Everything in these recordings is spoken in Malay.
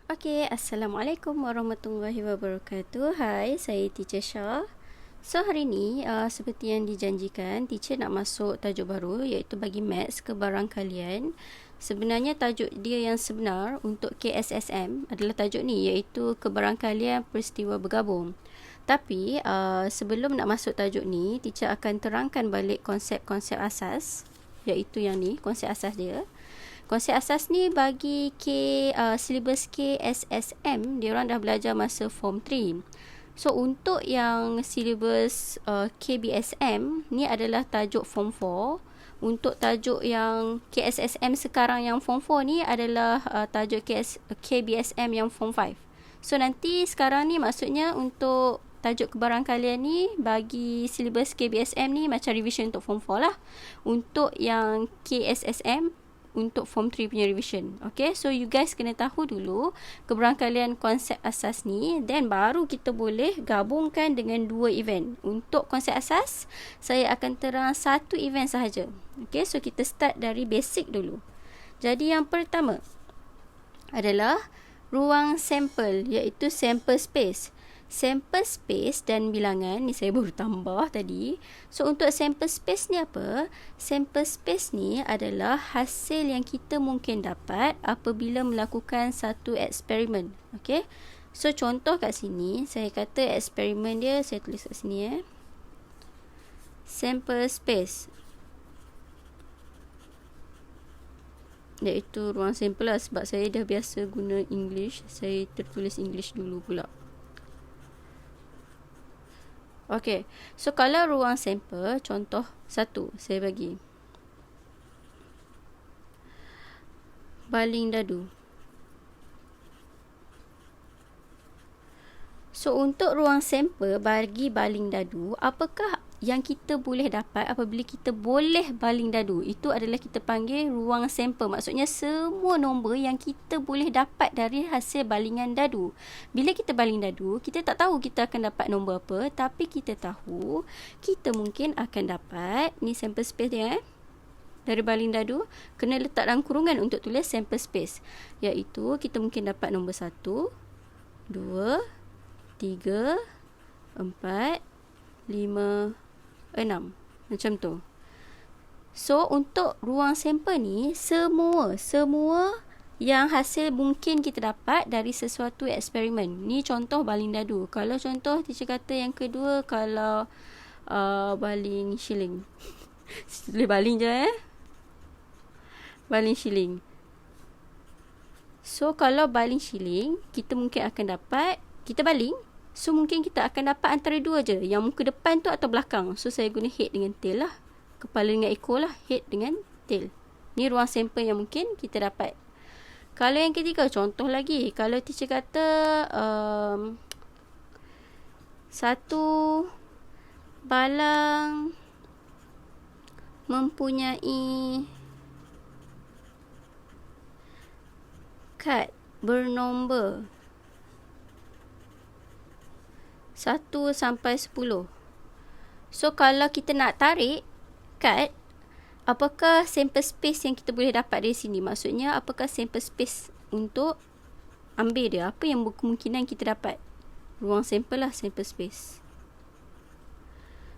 Assalamualaikum warahmatullahi wabarakatuh. Hai, saya Teacher Shah. So, hari ni seperti yang dijanjikan, teacher nak masuk tajuk baru iaitu bagi maths ke barang kalian. Sebenarnya tajuk dia yang sebenar untuk KSSM adalah tajuk ni iaitu kebarangkalian peristiwa bergabung. Tapi sebelum nak masuk tajuk ni, teacher akan terangkan balik konsep-konsep asas iaitu yang ni, konsep asas dia. Konsep asas ni bagi silibus KSSM, dia orang dah belajar masa form 3. So untuk yang silibus KBSM ni adalah tajuk form 4. Untuk tajuk yang KSSM sekarang yang form 4 ni adalah tajuk KBSM yang form 5. So nanti sekarang ni maksudnya untuk tajuk kebarangkalian ni bagi silibus KBSM ni macam revision untuk form 4 lah. Untuk yang KSSM untuk form 3 punya revision. Okay, so you guys kena tahu dulu kebarangkalian konsep asas ni, then baru kita boleh gabungkan dengan 2 event. Untuk konsep asas, saya akan terang 1 event sahaja. Okay, so kita start dari basic dulu. Jadi yang pertama adalah ruang sampel, iaitu sample space. Sample space dan bilangan ni saya baru tambah tadi. So untuk sample space ni apa? Sample space ni adalah hasil yang kita mungkin dapat apabila melakukan satu eksperimen. Okay, so contoh kat sini saya kata eksperimen dia, saya tulis kat sini sample space, iaitu ruang sampel lah. Sebab saya dah biasa guna English, saya tertulis English dulu pula. Okey, so kalau ruang sampel, contoh 1 saya bagi. Baling dadu. So untuk ruang sampel bagi baling dadu, apakah yang kita boleh dapat apabila kita boleh baling dadu? Itu adalah kita panggil ruang sampel. Maksudnya semua nombor yang kita boleh dapat dari hasil balingan dadu. Bila kita baling dadu, kita tak tahu kita akan dapat nombor apa, tapi kita tahu kita mungkin akan dapat, ni sample space dia dari baling dadu, kena letak dalam kurungan untuk tulis sample space, iaitu kita mungkin dapat nombor 1, 2, 3, 4, 5, 6. Macam tu. So untuk ruang sampel ni, semua yang hasil mungkin kita dapat dari sesuatu eksperimen. Ni contoh baling dadu. Kalau contoh teacher kata yang kedua, kalau baling shilling. Boleh baling je baling shilling. So kalau baling shilling, kita mungkin akan dapat, kita baling, so mungkin kita akan dapat antara 2 je, yang muka depan tu atau belakang. So saya guna head dengan tail lah, kepala dengan ekor lah, head dengan tail. Ni ruang sampel yang mungkin kita dapat. Kalau yang ketiga, contoh lagi, kalau teacher kata satu balang mempunyai kad bernombor 1 sampai 10. So kalau kita nak tarik kad, apakah sample space yang kita boleh dapat dari sini? Maksudnya apakah sample space untuk ambil dia? Apa yang berkemungkinan kita dapat? Ruang sampel lah, sample space.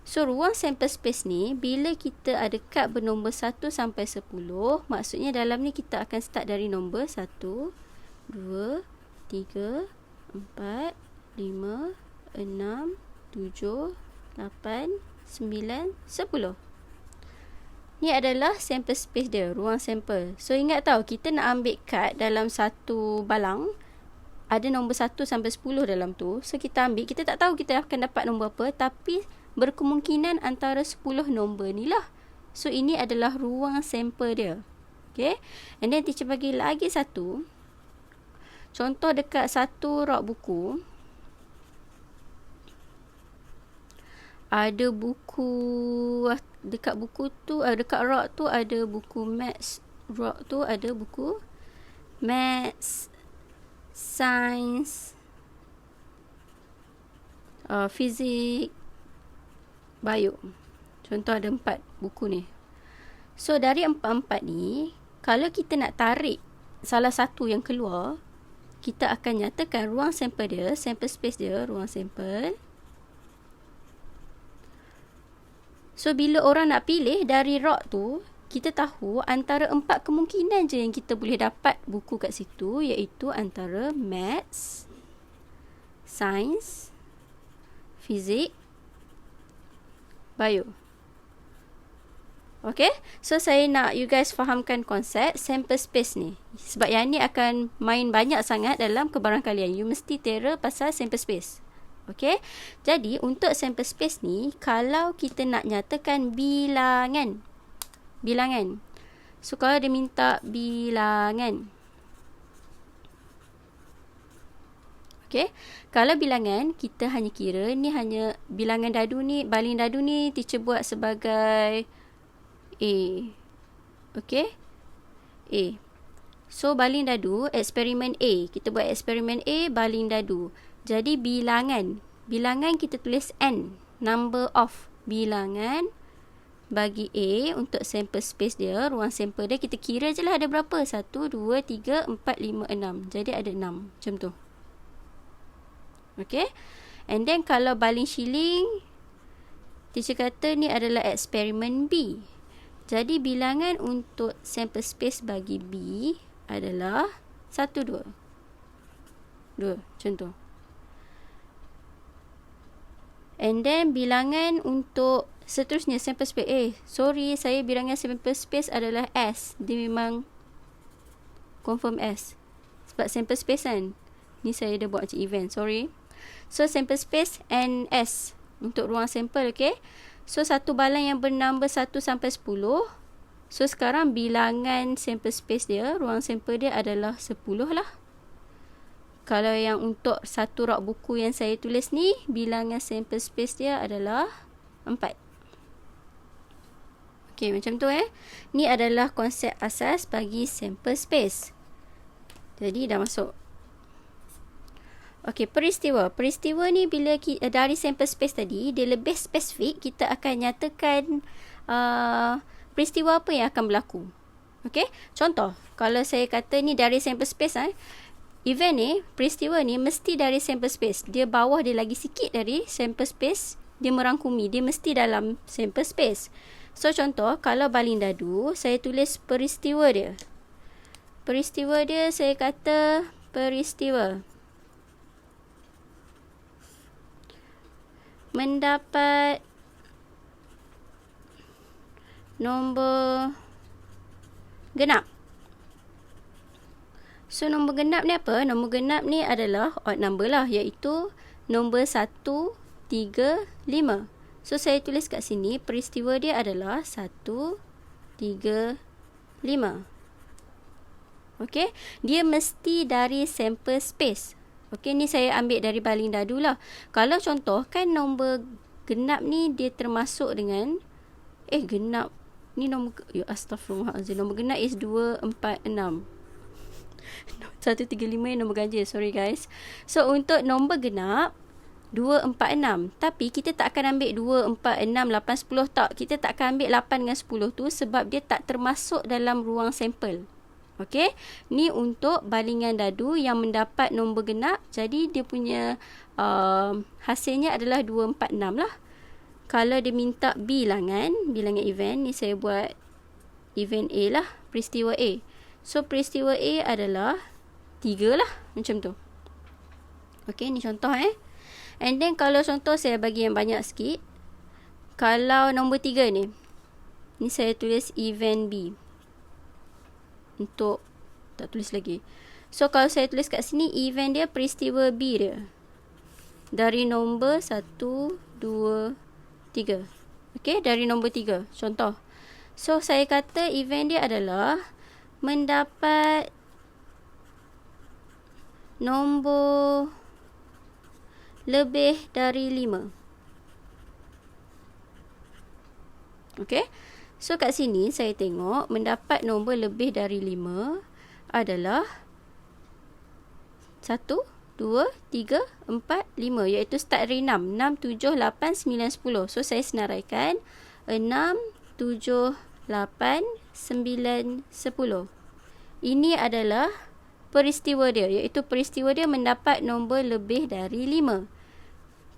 So ruang sample space ni, bila kita ada kad bernombor 1 sampai 10, maksudnya dalam ni kita akan start dari nombor 1, 2, 3, 4, 5, 6, 7, 8, 9, 10. Ni adalah sample space dia, ruang sampel. So ingat tau, kita nak ambil kad dalam satu balang, ada nombor 1 sampai 10 dalam tu. So kita ambil, kita tak tahu kita akan dapat nombor apa, tapi berkemungkinan antara 10 nombor ni lah. So ini adalah ruang sampel dia. Okay, and then teacher bagi lagi satu. Contoh dekat satu rak buku, ada buku, dekat buku tu, dekat rak tu ada buku maths, rak tu ada buku maths, science, fizik, bio. Contoh ada 4 buku ni. So dari 4 ni, kalau kita nak tarik salah satu yang keluar, kita akan nyatakan ruang sampel dia, sampel space dia, ruang sampel. So, bila orang nak pilih dari rod tu, kita tahu antara 4 kemungkinan je yang kita boleh dapat buku kat situ, iaitu antara Maths, Science, Fizik, Bio. Okay, so saya nak you guys fahamkan konsep sample space ni. Sebab yang ni akan main banyak sangat dalam kebarangkalian. You mesti tera pasal sample space. Okay, jadi untuk sample space ni, kalau kita nak nyatakan bilangan. So, kalau dia minta bilangan. Okay, kalau bilangan, kita hanya kira, ni hanya bilangan dadu ni, baling dadu ni teacher buat sebagai A. Okay, A. So, baling dadu, eksperimen A. Kita buat eksperimen A, baling dadu. Jadi, bilangan kita tulis N. Number of bilangan bagi A untuk sample space dia, ruang sampel dia. Kita kira je lah ada berapa. 1, 2, 3, 4, 5, 6. Jadi, ada 6. Macam tu. Okay. And then, kalau baling shilling, teacher kata ni adalah eksperimen B. Jadi, bilangan untuk sample space bagi B adalah 1, 2. 2, macam tu. And then, bilangan untuk seterusnya sample space. Sorry, saya bilangan sample space adalah S. Dia memang confirm S. Sebab sample space kan. Ni saya dah buat macam event. Sorry. So, sample space and S untuk ruang sampel, okay. So, satu balang yang bernambah 1 sampai 10. So, sekarang bilangan sample space dia, ruang sampel dia adalah 10 lah. Kalau yang untuk satu rak buku yang saya tulis ni, bilangan sample space dia adalah 4. Okay, macam tu Ni adalah konsep asas bagi sample space. Jadi, dah masuk. Okay, peristiwa. Peristiwa ni bila dari sample space tadi, dia lebih spesifik, kita akan nyatakan peristiwa apa yang akan berlaku. Okay, contoh, kalau saya kata ni dari sample space, event ni, peristiwa ni mesti dari sample space. Dia bawah dia lagi sikit dari sample space, dia merangkumi, dia mesti dalam sample space. So, contoh, kalau baling dadu, saya tulis peristiwa dia. Peristiwa dia, saya kata peristiwa mendapat nombor genap. So, nombor genap ni apa? Nombor genap ni adalah odd number lah, iaitu nombor 1, 3, 5. So, saya tulis kat sini, peristiwa dia adalah 1, 3, 5. Okay, dia mesti dari sample space. Okay, ni saya ambil dari baling dadu lah. Kalau contoh, kan nombor genap ni dia termasuk dengan genap. Ni nombor, astagfirullahaladzim. Nombor genap is 2, 4, 6. 1, 3, 5 nombor ganjil. Sorry guys. So, untuk nombor genap, 2, 4, 6. Tapi, kita tak akan ambil 2, 4, 6, 8, 10 tak. Kita tak akan ambil 8 dengan 10 tu sebab dia tak termasuk dalam ruang sampel. Okey, ni untuk balingan dadu yang mendapat nombor genap. Jadi, dia punya hasilnya adalah 2, 4, 6 lah. Kalau dia minta bilangan event, ni saya buat event A lah, peristiwa A. So, peristiwa A adalah 3 lah, macam tu. Okey, ni contoh And then, kalau contoh saya bagi yang banyak sikit. Kalau nombor 3 ni saya tulis event B. Untuk tak tulis lagi. So, kalau saya tulis kat sini, event dia peristiwa B dia. Dari nombor 1, 2, 3. Okay, dari nombor 3. Contoh. So, saya kata event dia adalah mendapat nombor lebih dari 5. Okay. So, kat sini saya tengok mendapat nombor lebih dari 5 adalah 1, 2, 3, 4, 5. Iaitu start dari 6. 6, 7, 8, 9, 10. So, saya senaraikan 6, 7, 8, 9, 10. Ini adalah peristiwa dia, iaitu peristiwa dia mendapat nombor lebih dari 5.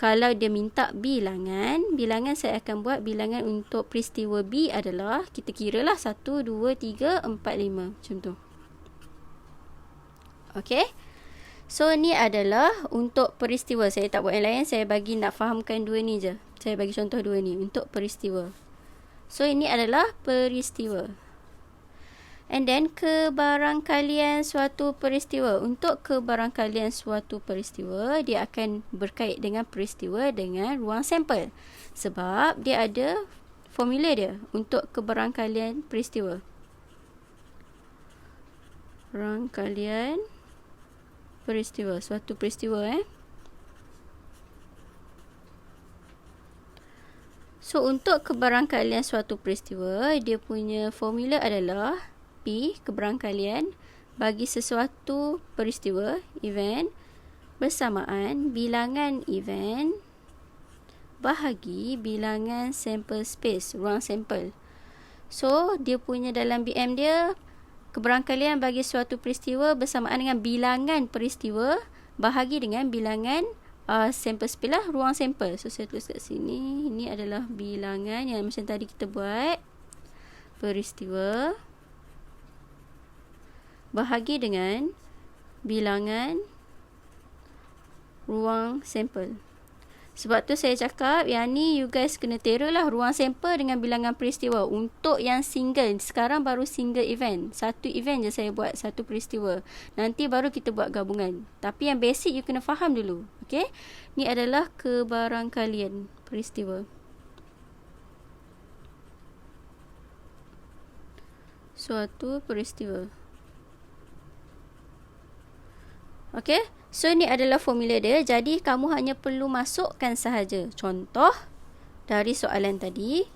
Kalau dia minta bilangan saya akan buat bilangan untuk peristiwa B adalah, kita kiralah 1, 2, 3, 4, 5 macam tu. Okey. So ni adalah untuk peristiwa. Saya tak buat yang lain, saya bagi nak fahamkan dua ni je. Saya bagi contoh dua ni untuk peristiwa. So ini adalah peristiwa. And then kebarangkalian suatu peristiwa. Untuk kebarangkalian suatu peristiwa, dia akan berkait dengan peristiwa dengan ruang sampel. Sebab dia ada formula dia untuk kebarangkalian peristiwa. Rangkalian peristiwa, suatu peristiwa So untuk kebarangkalian suatu peristiwa, dia punya formula adalah P, kebarangkalian bagi sesuatu peristiwa, event, bersamaan bilangan event bahagi bilangan sample space, ruang sampel. So dia punya dalam BM dia, kebarangkalian bagi suatu peristiwa bersamaan dengan bilangan peristiwa bahagi dengan bilangan sampel space lah, ruang sampel. So saya tulis kat sini, ini adalah bilangan yang macam tadi kita buat, peristiwa bahagi dengan bilangan ruang sampel. Sebab tu saya cakap yang ni you guys kena tera lah ruang sampel dengan bilangan peristiwa. Untuk yang single, sekarang baru single event, satu event je saya buat, satu peristiwa. Nanti baru kita buat gabungan. Tapi yang basic you kena faham dulu. Okay, ni adalah kebarangkalian peristiwa. Suatu peristiwa. Okey, so ni adalah formula dia. Jadi kamu hanya perlu masukkan sahaja contoh dari soalan tadi.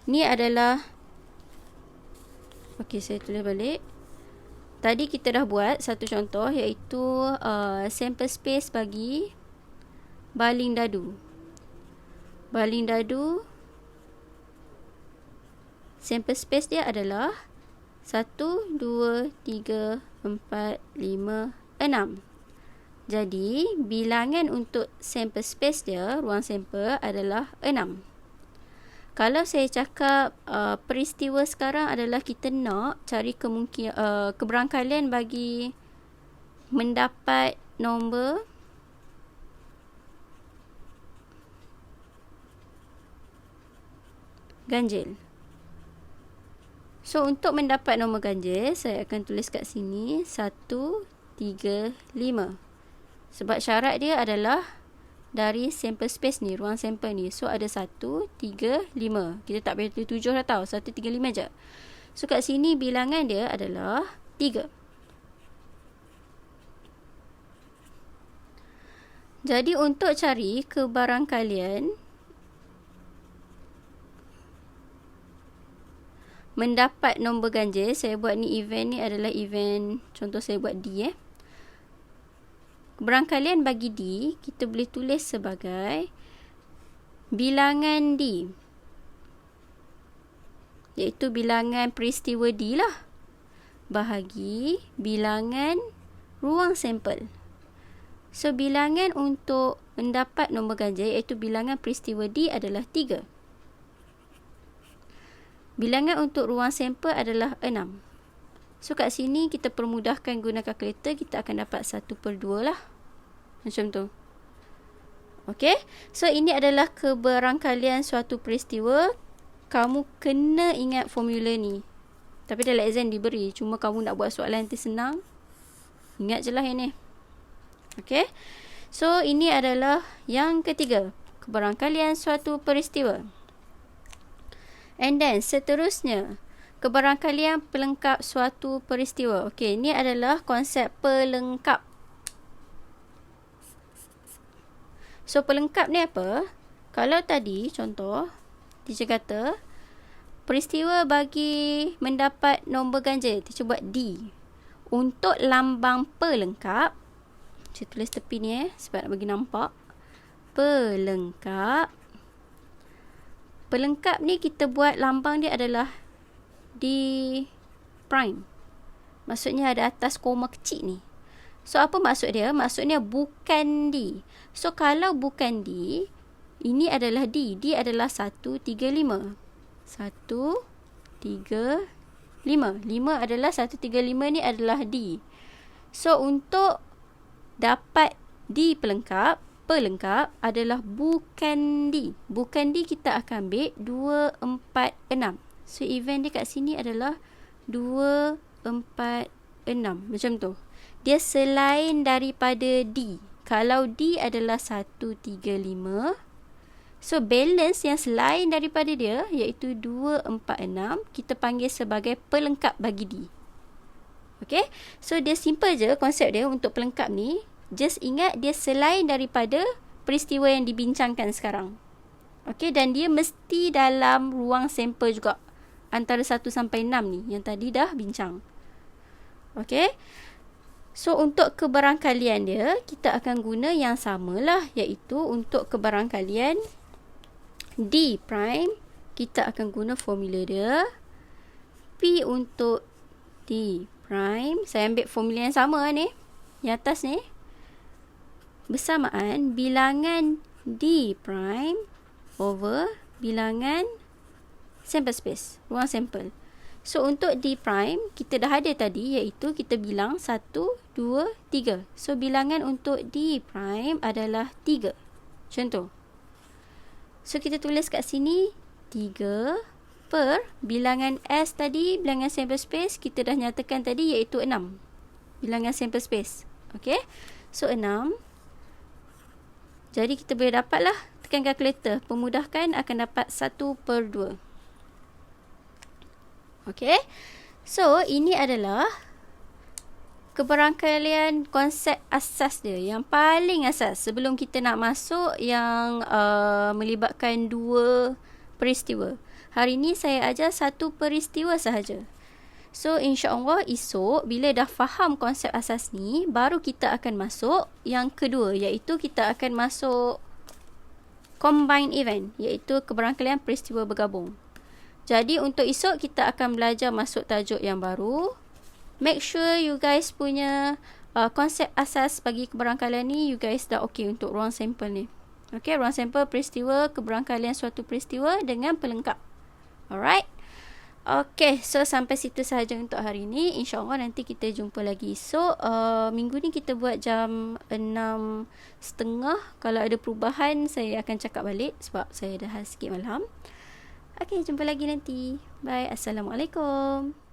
Ni adalah, okey, saya tulis balik. Tadi kita dah buat satu contoh, iaitu sample space bagi baling dadu. Baling dadu, sample space dia adalah 1, 2, 3, 4, 5, 6. Jadi, bilangan untuk sample space dia, ruang sampel adalah 6. Kalau saya cakap peristiwa sekarang adalah kita nak cari kebarangkalian bagi mendapat nombor ganjil. So, untuk mendapat nombor ganjil, saya akan tulis kat sini 1, 3, 5. Sebab syarat dia adalah dari sample space ni, ruang sampel ni. So ada 1, 3, 5. Kita tak boleh tulis 7 dah tahu. 1, 3, 5 je. So kat sini bilangan dia adalah 3. Jadi untuk cari kebarangkalian mendapat nombor ganjil, saya buat ni event ni adalah event, contoh saya buat D Kebarangkalian bagi D, kita boleh tulis sebagai bilangan D, iaitu bilangan peristiwa D lah, bahagi bilangan ruang sampel. So, bilangan untuk mendapat nombor ganjil, iaitu bilangan peristiwa D adalah 3. Bilangan untuk ruang sampel adalah 6. So, kat sini kita permudahkan guna kalkulator, kita akan dapat 1/2 lah. Macam tu. Okay. So, ini adalah kebarangkalian suatu peristiwa. Kamu kena ingat formula ni. Tapi dalam exam diberi. Cuma kamu nak buat soalan nanti senang. Ingat je lah yang ni. Okay. So, ini adalah yang ketiga. Kebarangkalian suatu peristiwa. And then, seterusnya. Kebarangkalian pelengkap suatu peristiwa. Okey, ini adalah konsep pelengkap. So, pelengkap ni apa? Kalau tadi, contoh, teacher kata, peristiwa bagi mendapat nombor ganjil, teacher buat D. Untuk lambang pelengkap, saya tulis tepi ni sebab nak bagi nampak. Pelengkap. Pelengkap ni kita buat lambang dia adalah D prime. Maksudnya ada atas koma kecil ni. So, apa maksud dia? Maksudnya bukan D. So, kalau bukan D, ini adalah D. D adalah 135. 135. 5 adalah 135 ni adalah D. So, untuk dapat D pelengkap adalah bukan D. Bukan D kita akan ambil 2, 4, 6. So, event dia kat sini adalah 2, 4, 6. Macam tu. Dia selain daripada D. Kalau D adalah 135, so balance yang selain daripada dia iaitu 2, 4, 6 kita panggil sebagai pelengkap bagi D. Okay, so dia simple je konsep dia untuk pelengkap ni. Just ingat dia selain daripada peristiwa yang dibincangkan sekarang. Okay, dan dia mesti dalam ruang sampel juga. Antara 1 sampai 6 ni yang tadi dah bincang. Okay, so untuk kebarangkalian dia kita akan guna yang samalah, iaitu untuk kebarangkalian D prime kita akan guna formula dia. P untuk D prime, saya ambil formula yang sama ni, yang atas ni, bersamaan bilangan D prime over bilangan sample space, ruang sampel. So, untuk D prime, kita dah ada tadi, iaitu kita bilang 1, 2, 3. So, bilangan untuk D prime adalah 3. Macam tu. So, kita tulis kat sini 3 per bilangan S tadi, bilangan sample space, kita dah nyatakan tadi iaitu 6. Bilangan sample space. Okay. So, 6. Jadi, kita boleh dapatlah, tekan kalkulator. Pemudahkan akan dapat 1 per 2. Okay. So, ini adalah kebarangkalian konsep asas dia. Yang paling asas sebelum kita nak masuk yang melibatkan 2 peristiwa. Hari ni saya ajar 1 peristiwa sahaja. So, insya-Allah esok bila dah faham konsep asas ni, baru kita akan masuk yang kedua, iaitu kita akan masuk combined event, iaitu kebarangkalian peristiwa bergabung. Jadi untuk esok kita akan belajar masuk tajuk yang baru. Make sure you guys punya konsep asas bagi kebarangkalian ni you guys dah okey untuk ruang sampel ni. Okey, ruang sampel peristiwa, kebarangkalian suatu peristiwa dengan pelengkap. Alright. Okey, so sampai situ sahaja untuk hari ni. InsyaAllah nanti kita jumpa lagi esok. Minggu ni kita buat jam 6.30. Kalau ada perubahan saya akan cakap balik sebab saya dah sikit malam. Okey, jumpa lagi nanti. Bye. Assalamualaikum.